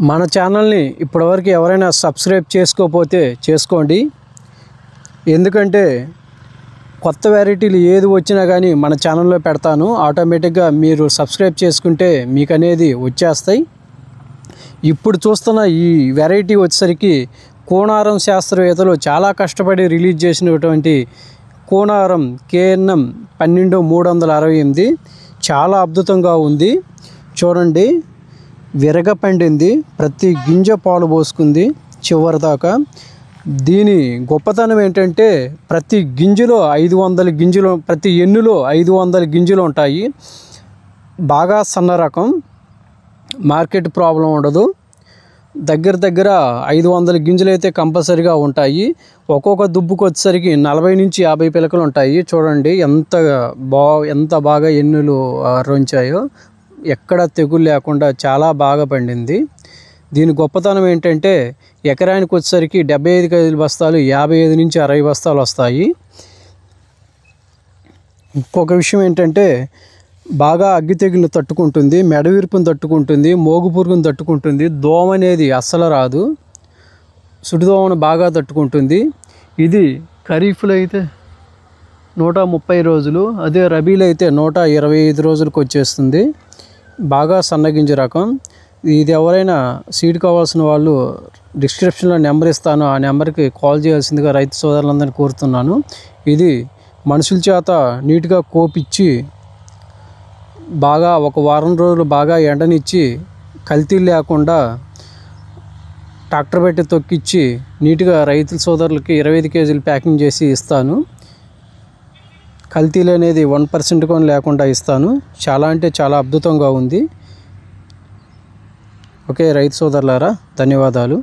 మన ఛానల్ని ఇప్పటివరకు ఎవరైనా సబ్స్క్రైబ్ చేసుకోకపోతే చేసుకోండి. ఎందుకంటే కొత్త వెరైటీలు ఏది వచ్చినా కానీ మన ఛానల్లో పెడతాను. ఆటోమేటిక్గా మీరు సబ్స్క్రైబ్ చేసుకుంటే మీకు అనేది వచ్చేస్తాయి. ఇప్పుడు చూస్తున్న ఈ వెరైటీ వచ్చేసరికి కోనారం శాస్త్రవేత్తలు చాలా కష్టపడి రిలీజ్ చేసినటువంటి కోనారం KNM 12368 చాలా అద్భుతంగా ఉంది. చూడండి, విరగపండింది, ప్రతి గింజ పాలు పోసుకుంది చివరి దాకా. దీని గొప్పతనం ఏంటంటే ప్రతి గింజలో 500 గింజలు, ప్రతి ఎన్నులో 500 గింజలు ఉంటాయి. బాగా సన్న రకం, మార్కెట్ ప్రాబ్లం ఉండదు. దగ్గర 500 గింజలు అయితే కంపల్సరీగా ఉంటాయి. ఒక్కొక్క దుబ్బుకు వచ్చేసరికి 40 నుంచి 50 పిలకలు ఉంటాయి. చూడండి ఎంత బాగా ఎన్నులు రొంచాయో, ఎక్కడ తెగులు లేకుండా చాలా బాగా పండింది. దీని గొప్పతనం ఏంటంటే ఎకరానికి వచ్చేసరికి 75 కేజీల బస్తాలు 55 నుంచి 60 బస్తాలు వస్తాయి. ఇంకొక విషయం ఏంటంటే బాగా అగ్గి తెగులు తట్టుకుంటుంది, మెడవిరుపుని తట్టుకుంటుంది, మోగు పురుగుని తట్టుకుంటుంది, దోమ అనేది అస్సలు రాదు, సుడిదోమను బాగా తట్టుకుంటుంది. ఇది ఖరీఫ్లో అయితే 130 రోజులు, అదే రబీలో అయితే 125 రోజులకు వచ్చేస్తుంది. బాగా సన్నగింజ రకం. ఇది ఎవరైనా సీడ్ కావాల్సిన వాళ్ళు డిస్క్రిప్షన్లో నెంబర్ ఇస్తాను, ఆ నెంబర్కి కాల్ చేయాల్సిందిగా రైతు సోదరులందరినీ కోరుతున్నాను. ఇది మనుషుల చేత నీట్గా కోపిచ్చి బాగా ఒక వారం రోజులు బాగా ఎండనిచ్చి కల్తీలు లేకుండా ట్రాక్టర్ పెట్టి తొక్కిచ్చి నీట్గా రైతుల సోదరులకి 25 కేజీలు ప్యాకింగ్ చేసి ఇస్తాను. కల్తీలు అనేది 1% కూడా లేకుండా ఇస్తాను. చాలా అంటే చాలా అద్భుతంగా ఉంది. ఓకే రైతు సోదరులారా, ధన్యవాదాలు.